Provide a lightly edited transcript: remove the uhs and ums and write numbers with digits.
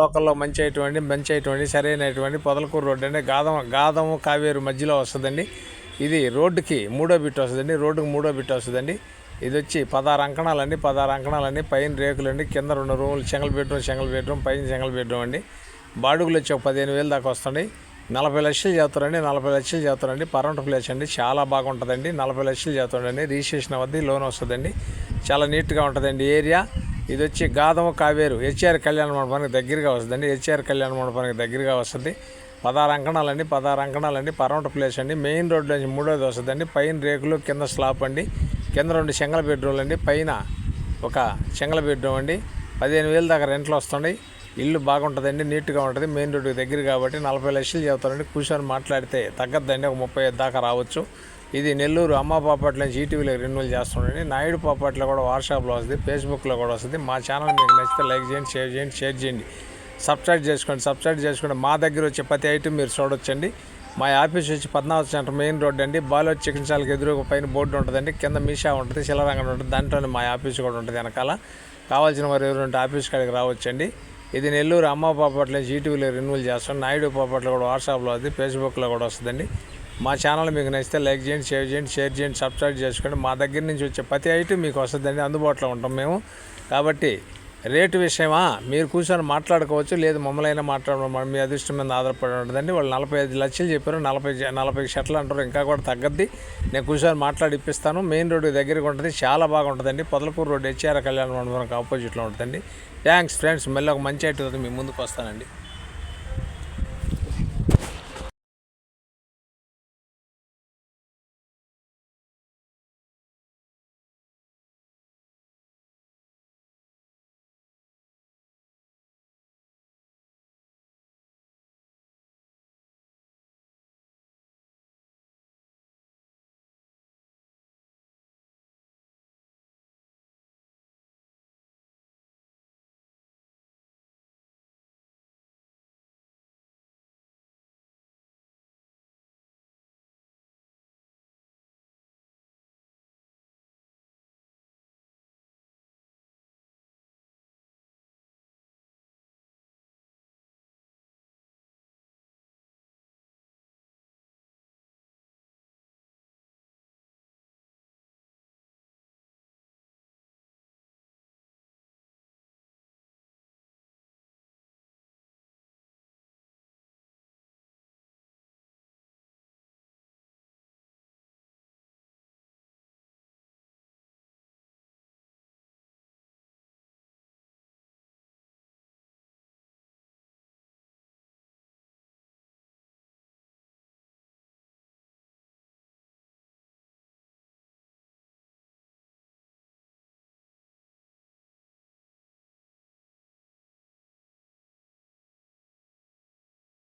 లోకల్లో మంచి అయినటువంటి సరైనటువంటి పొదలకూరు రోడ్డు అండి. గాదము కావేరు మధ్యలో వస్తుందండి. ఇది రోడ్డుకి 3వ బిట్ వస్తుందండి. రోడ్డుకి 3వ బిట్ వస్తుందండి. ఇది వచ్చి 16 అంకణాలండి. 16 అంకణాలండి. పైన రేకులండి. కింద 2 రూములు, సింగిల్ బెడ్రూమ్, పైన సింగిల్ బెడ్రూమ్ అండి. బాడుగులు వచ్చి 15,000 దాకా వస్తుంది. 40 లక్షలు చేస్తారండి. 40 లక్షలు చేస్తారండి. పర్మనెంట్ ప్లేస్ అండి. చాలా బాగుంటుందండి. 40 లక్షలు చేస్తాడండి. రిజిస్ట్రేషన్ అవద్ది, లోన్ వస్తుందండి. చాలా నీట్గా ఉంటుందండి ఏరియా. ఇది వచ్చి గాదము కావేరు హెచ్ఆర్ కళ్యాణ మండపానికి దగ్గరగా వస్తుందండి. హెచ్ఆర్ కళ్యాణ మండపానికి దగ్గరగా వస్తుంది. 16 అంకణాలండి. పర్మనెంట్ ప్లేస్ అండి. మెయిన్ రోడ్ నుంచి 3వది వస్తుందండి. పైన రేకులు, కింద స్లాప్ అండి. కింద 2 సింగిల్ బెడ్రూమ్లు అండి. పైన ఒక సింగిల్ బెడ్రూమ్ అండి. 15,000 దాకా రెంట్లు వస్తున్నాయి. ఇల్లు బాగుంటుందండి. నీట్గా ఉంటుంది. మెయిన్ రోడ్డుకి దగ్గర కాబట్టి 40 లక్షలు చెబుతారండి. కూర్చొని మాట్లాడితే తగ్గద్దండి. ఒక 35 దాకా రావచ్చు. ఇది నెల్లూరు అమ్మ పాపట్ల నుంచి ఈటీవీలో రెన్యూవల్ చేస్తుండండి. నాయుడు పాపట్లో కూడా వాట్సాప్లో వస్తుంది, ఫేస్బుక్లో కూడా వస్తుంది. మా ఛానల్ మీకు నచ్చితే లైక్ చేయండి, షేర్ చేయండి, సబ్స్క్రైబ్ చేసుకోండి. మా దగ్గర వచ్చే ప్రతి ఐటమ్ మీరు చూడొచ్చండి. మా ఆఫీస్ వచ్చి 14వ సెంటర్ మెయిన్ రోడ్ అండి. బాలో చికెన్ షాల్కి ఎదురుగా పైన బోర్డు ఉంటుందండి. కింద మీషా ఉంటుంది, చిల్లరంగం ఉంటుంది. దాంట్లోనే మా ఆఫీస్ కూడా ఉంటుంది వెనకాల. కావాల్సిన వారు ఎవరుంటే ఆఫీస్ కాడికి రావచ్చండి. ఇది నెల్లూరు అమ్మ పాపట్ల నుంచి ఈటీవీలో రెన్యూవల్ చేస్తాం. నాయుడు పాపట్లో కూడా వాట్సాప్లో వస్తుంది, ఫేస్బుక్లో కూడా వస్తుందండి. మా ఛానల్ మీకు నచ్చితే లైక్ చేయండి, షేర్ చేయండి, సబ్స్క్రైబ్ చేసుకోండి. మా దగ్గర నుంచి వచ్చే ప్రతి ఐటమ్ మీకు వస్తుందండి. అందుబాటులో ఉంటాం మేము. కాబట్టి రేటు విషయమా మీరు కూర్చొని మాట్లాడుకోవచ్చు, లేదు మమ్మల్ని మాట్లాడడం మీ అదృష్టం మీద ఆధారపడి ఉంటుందండి. వాళ్ళు 45 లక్షలు చెప్పారు. 40 షర్ట్లు అంటారు. ఇంకా కూడా తగ్గద్ది. నేను కూర్చొని మాట్లాడి ఇప్పిస్తాను. మెయిన్ రోడ్డు దగ్గరగా ఉంటుంది. చాలా బాగుంటుందండి. పొదలకూరు రోడ్డు హెచ్ఆర్ కళ్యాణ మండపానికి ఆపోజిట్లో ఉంటుందండి. Thanks friends. మళ్ళీ ఒక మంచి ఐటమ్ మీ ముందుకు వస్తానండి.